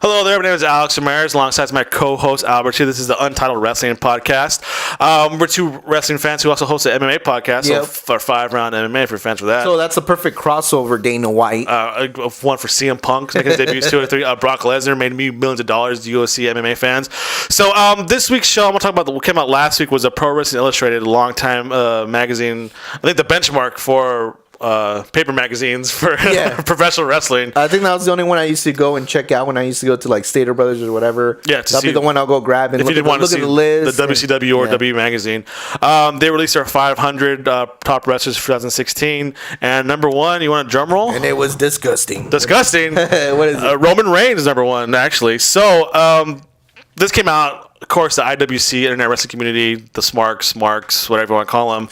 Hello there, my name is Alex Ramirez, alongside my co-host Albert here. This is the Untitled Wrestling Podcast. We're two wrestling fans who also host an MMA podcast, so for 5-round MMA, if you're fans for that. So that's a perfect crossover, Dana White. One for CM Punk, making his debuts 2 or 3. Brock Lesnar made me millions of dollars, UFC MMA fans. So this week's show, I'm going to talk about what came out last week was a Pro Wrestling Illustrated, a long-time magazine. I think the benchmark for paper magazines for professional wrestling. I think that was the only one I used to go and check out when I used to go to like Stater Brothers or whatever. Yeah, that'll be the one I'll go grab and look at the list. The WCW or W magazine. They released their 500 top wrestlers for 2016, and number one, you want a drum roll? And it was disgusting. Disgusting. What is it? Roman Reigns is number one, actually. So this came out. Of course, the IWC, Internet Wrestling Community, the Marks, whatever you want to call them,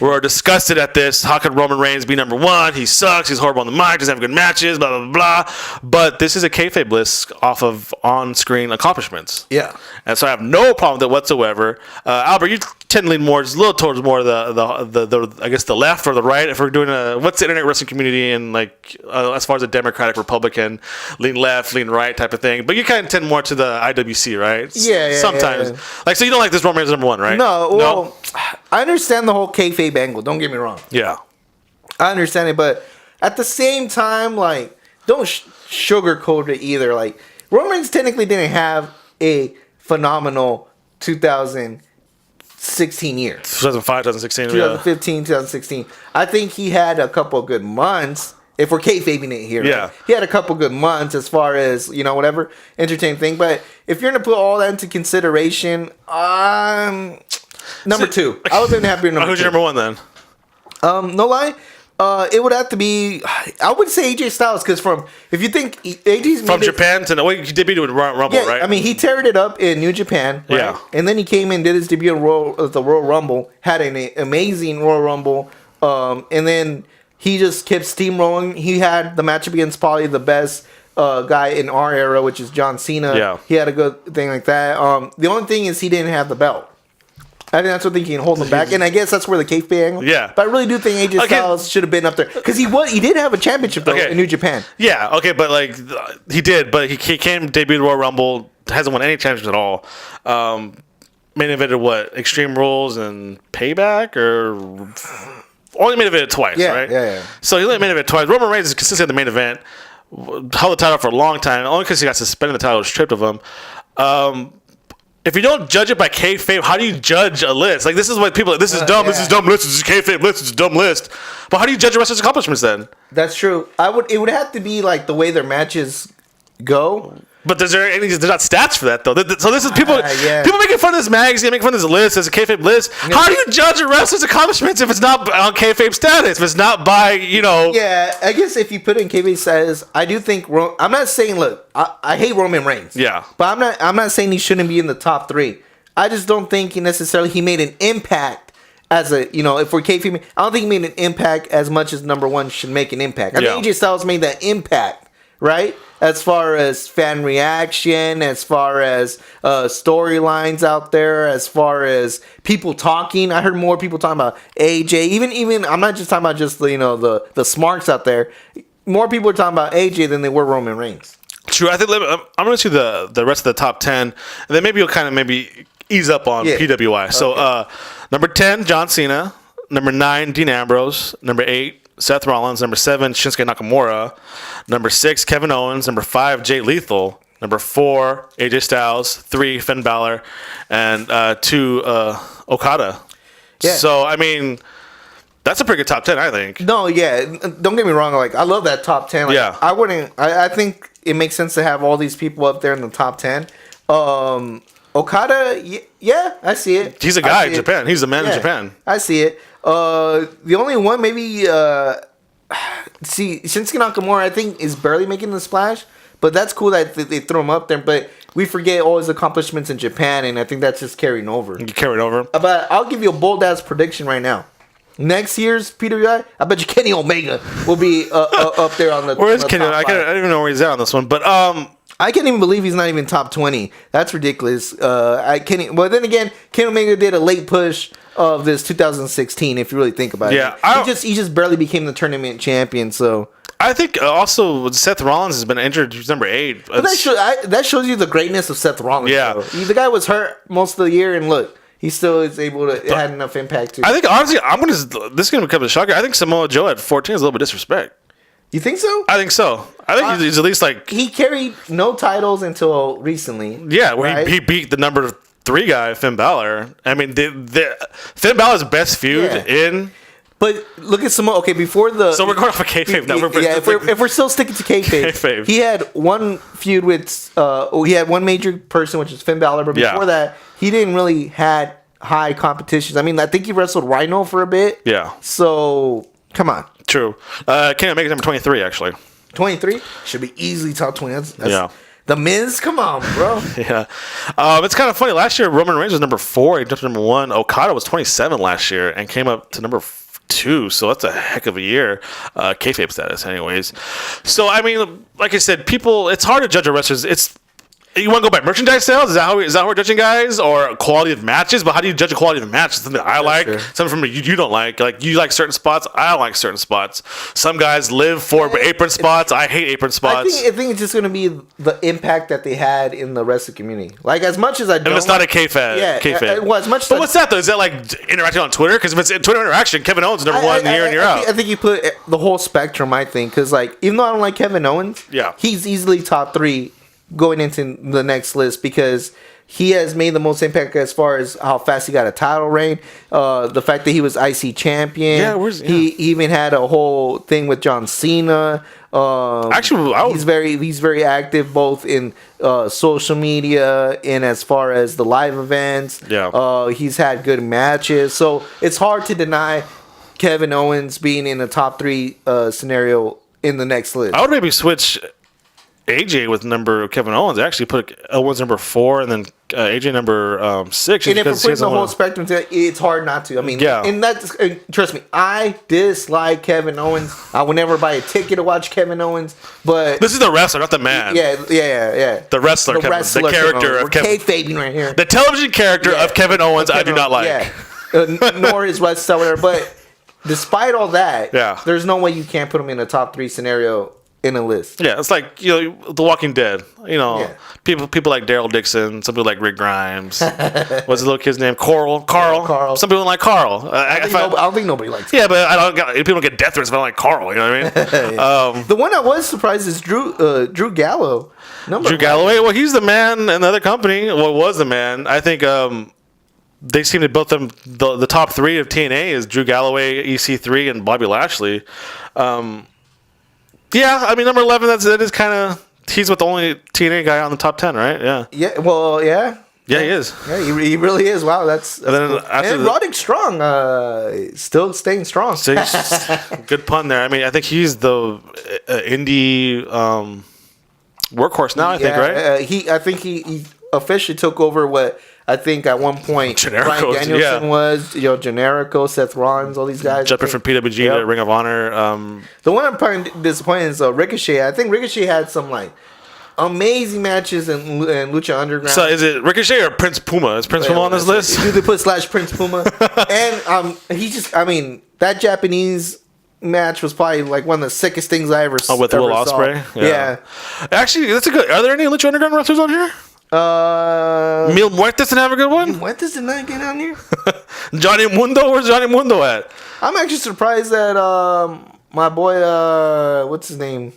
were disgusted at this. How could Roman Reigns be number one? He sucks. He's horrible on the mic. Doesn't have good matches, blah, blah, blah. But this is a kayfabe list off of on-screen accomplishments. Yeah. And so I have no problem with it whatsoever. Albert, you tend to lean more, just a little towards more the I guess, the left or the right. If we're doing what's the Internet Wrestling Community and, like, as far as a Democratic, Republican, lean left, lean right type of thing. But you kind of tend more to the IWC, right? Yeah. Sometimes. Yeah. Like, so you don't like this Roman Reigns number one, right? No. I understand the whole kayfabe angle. Don't get me wrong. Yeah. I understand it, but at the same time, like, don't sugarcoat it either. Like, Roman Reigns technically didn't have a phenomenal 2016 year. 2005, 2016. 2015, 2016. I think he had a couple of good months. If we're kayfabing it here, yeah, right? He had a couple good months as far as, whatever, entertaining thing. But if you're going to put all that into consideration, number two. I would have been happier number two. Who's your number one then? No lie. It would have to be, I would say AJ Styles, because if you think AJ's from Japan to he debuted with Rumble, right? I mean, he teared it up in New Japan, right? Yeah, and then he came in, did his debut in the Royal Rumble, had an amazing Royal Rumble, and then he just kept steamrolling. He had the matchup against probably the best guy in our era, which is John Cena. Yeah, he had a good thing like that. The only thing is he didn't have the belt. I think that's what he can hold him back, and I guess that's where the kayfabe angle. Yeah, but I really do think AJ Styles should have been up there because he did have a championship though in New Japan. Yeah, okay, but like he did, but he came debuted Royal Rumble, hasn't won any championships at all. Main evented what? Extreme Rules and Payback, or only main evented twice, right? Yeah. So he only main evented twice. Roman Reigns is consistently in the main event. Held the title for a long time, only because he got suspended. The title was stripped of him. If you don't judge it by kayfabe, how do you judge a list? Like, this is what people. This is dumb. Yeah. This is dumb list. This is kayfabe list. This is a dumb list. But how do you judge a wrestler's accomplishments then? That's true. It would have to be like the way their matches go. But there's not stats for that though. So this is people making fun of this magazine, making fun of this list as a kayfabe list. How do you judge a wrestler's accomplishments if it's not on kayfabe status? If it's not by Yeah, I guess if you put in kayfabe status, I do think. I'm not saying look, I hate Roman Reigns. Yeah, but I'm not saying he shouldn't be in the top 3. I just don't think he made an impact as a if we're kayfabe. I don't think he made an impact as much as number one should make an impact. I think AJ Styles made that impact. Right? As far as fan reaction, as far as storylines out there, as far as people talking. I heard more people talking about AJ. Even I'm not just talking about just the smarks out there. More people are talking about AJ than they were Roman Reigns. True. I think I'm going to do the rest of the top 10, and then maybe you'll kind of ease up on PWI. Okay. So number 10, John Cena. Number 9, Dean Ambrose. Number 8, Seth Rollins. Number 7, Shinsuke Nakamura. Number 6, Kevin Owens. Number 5, Jay Lethal. Number 4, AJ Styles. 3, Finn Balor. And 2, Okada. Yeah. So, I mean, that's a pretty good top 10, I think. No, yeah. Don't get me wrong. Like, I love that top 10. Like, yeah. I think it makes sense to have all these people up there in the top 10. Okada, yeah, I see it. He's a guy in Japan. He's a man in Japan. I see it. The only one maybe Shinsuke Nakamura I think is barely making the splash, but that's cool that they throw him up there. But we forget all his accomplishments in Japan, and I think that's just carrying over. Carried over. But I'll give you a bold ass prediction right now. Next year's PWI, I bet you Kenny Omega will be up there on the. Where is Kenny? I don't even know where he's at on this one, but I can't even believe he's not even top 20. That's ridiculous. Well, then again, Kenny Omega did a late push of this 2016. If you really think about it, he just barely became the tournament champion. So I think also Seth Rollins has been injured. He's number 8. But that shows you the greatness of Seth Rollins. Yeah. Though. The guy was hurt most of the year, and look, he still is able to. It had enough impact too. I think honestly, this is gonna become a shocker. I think Samoa Joe at 14 is a little bit disrespect. You think so? I think so. I think he's at least like he carried no titles until recently. Yeah, where he beat the number 3 guy, Finn Balor. I mean, Finn Balor's best feud in. But look at Samoa. Okay, before the so we're going off of kayfabe now. If we're still sticking to kayfabe, he had one feud with. He had one major person, which is Finn Balor. But before that, he didn't really had high competitions. I mean, I think he wrestled Rhino for a bit. Yeah. So come on. True. Can't make it number 23 actually. 23 should be easily top 20. That's yeah. The Miz, come on, bro. Yeah. It's kind of funny. Last year, Roman Reigns was number 4. He jumped to number 1. Okada was 27 last year and came up to number 2. So that's a heck of a year. Kayfabe status, anyways. So, I mean, like I said, it's hard to judge a wrestler. You want to go by merchandise sales? Is that how we're judging guys, or quality of matches? But how do you judge a quality of a match? Something I like, something from you don't like. Like you like certain spots, I don't like certain spots. Some guys live for apron spots. I hate apron spots. I think it's just going to be the impact that they had in the wrestling community. Like as much as I don't, and it's not a kayfabe. Yeah, kayfabe. Well, as much. But what's that though? Is that like interacting on Twitter? Because if it's Twitter interaction, Kevin Owens is number 1 year in year out. I think you put the whole spectrum. I think because like even though I don't like Kevin Owens, he's easily top 3. Going into the next list because he has made the most impact as far as how fast he got a title reign. The fact that he was IC champion. Yeah, he even had a whole thing with John Cena. Actually, he's very active both in social media and as far as the live events. Yeah, he's had good matches, so it's hard to deny Kevin Owens being in the top 3 scenario in the next list. I would maybe switch AJ with Kevin Owens. I actually put Owens number 4 and then AJ number 6. And if we're putting the whole spectrum to it, it's hard not to. I mean, and that's trust me, I dislike Kevin Owens. I would never buy a ticket to watch Kevin Owens. But this is the wrestler, not the man. Yeah. The wrestler, the character of Kevin. We're kayfabing right here. The television character of Kevin Owens, I do not like. Yeah. Nor his wrestler, whatever. But despite all that, there's no way you can't put him in a top 3 scenario. In a list. Yeah, it's like, The Walking Dead. People like Daryl Dixon. Some people like Rick Grimes. What's the little kid's name? Carl. Some people like Carl. I don't think nobody likes him. Yeah, but people don't get death threats if I don't like Carl. You know what I mean? The one I was surprised is Drew Gallo. Drew Galloway. Well, he's the man in the other company. Well, was the man. I think they seem to build them. The top 3 of TNA is Drew Galloway, EC3, and Bobby Lashley. Yeah, I mean, number 11, that is kind of... He's with the only TNA guy on the top 10, right? Yeah. Yeah, well, yeah. Yeah, he is. Yeah, he really is. Wow, that's and then cool. And Roderick Strong, still staying strong. Good pun there. I mean, I think he's the indie workhorse now, I think, right? I think he officially took over what... I think at one point, Generico, Bryan Danielson was, Generico, Seth Rollins, all these guys. Jumping from PWG to Ring of Honor. The one I'm probably disappointed is Ricochet. I think Ricochet had some amazing matches in Lucha Underground. So is it Ricochet or Prince Puma? Is Prince Puma on this list? You could put /Prince Puma. And that Japanese match was probably one of the sickest things I ever saw. With Will Ospreay? Yeah. Actually, that's a good... Are there any Lucha Underground wrestlers on here? Mil Muertes didn't have a good one? Mil Muertes did not get on here? Johnny Mundo? Where's Johnny Mundo at? I'm actually surprised that my boy, what's his name?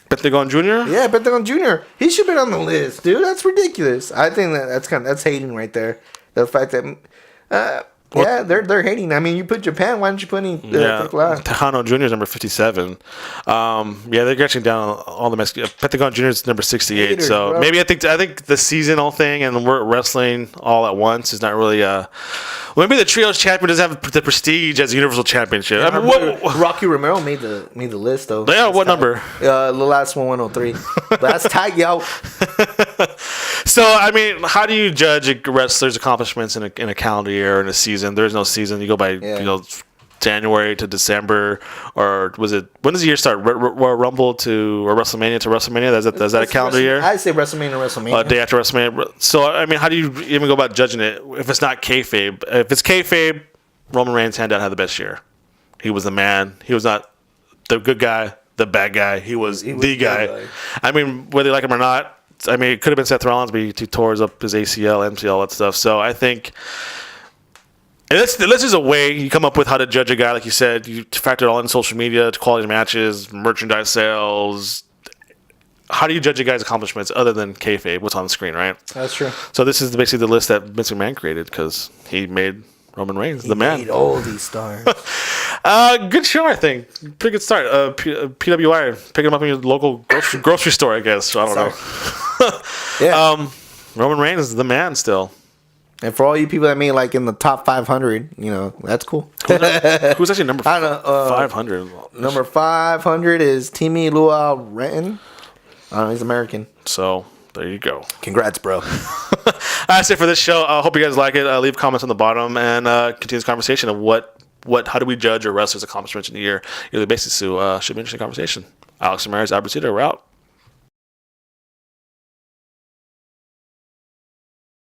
Pentagon Jr.? Yeah, Pentagon Jr. He should have been on the list, dude. That's ridiculous. I think that's hating right there. The fact that they're hating. I mean, you put Japan. Why don't you put any? Tejano Jr. is number 57. They're getting down all the Mexican. Pentagon Jr. is number 68. Haters, so bro. Maybe I think the seasonal thing and we're wrestling all at once is not really. Maybe the trios champion doesn't have the prestige as a universal championship. Yeah, I mean, Rocky Romero made the list though. Yeah, what number? The last one, 103. But that's tight, yo. So I mean, how do you judge a wrestler's accomplishments in a calendar year or in a season? There's no season. You go by January to December, or was it? When does the year start? Rumble to or WrestleMania to WrestleMania? Is that a calendar year? I say WrestleMania. Day after WrestleMania. So I mean, how do you even go about judging it if it's not kayfabe? If it's kayfabe, Roman Reigns hand down had the best year. He was the man. He was not the good guy. the bad guy. He was the guy. I mean, whether you like him or not, I mean, it could have been Seth Rollins, but he tore up his ACL, MCL, all that stuff. So I think this is a way you come up with how to judge a guy. Like you said, you factor it all in social media, quality of matches, merchandise sales. How do you judge a guy's accomplishments other than kayfabe, what's on the screen, right? That's true. So this is basically the list that Vince McMahon created because he made Roman Reigns the man. He made all these stars. Good show, I think. Pretty good start. PWI, picking them up in your local grocery store, I guess. So I don't know. Yeah. Roman Reigns is the man still. And for all you people that made like in the top 500, that's cool. Who's actually number 500? Number 500 is Timmy Lua Renton. I don't know, he's American. So there you go. Congrats, bro. That's it for this show. I hope you guys like it. Leave comments on the bottom and continue this conversation of how do we judge a wrestler's accomplishments in the year? Yearly basis. So should be an interesting conversation. Alex Ramirez, Albertito, we're out.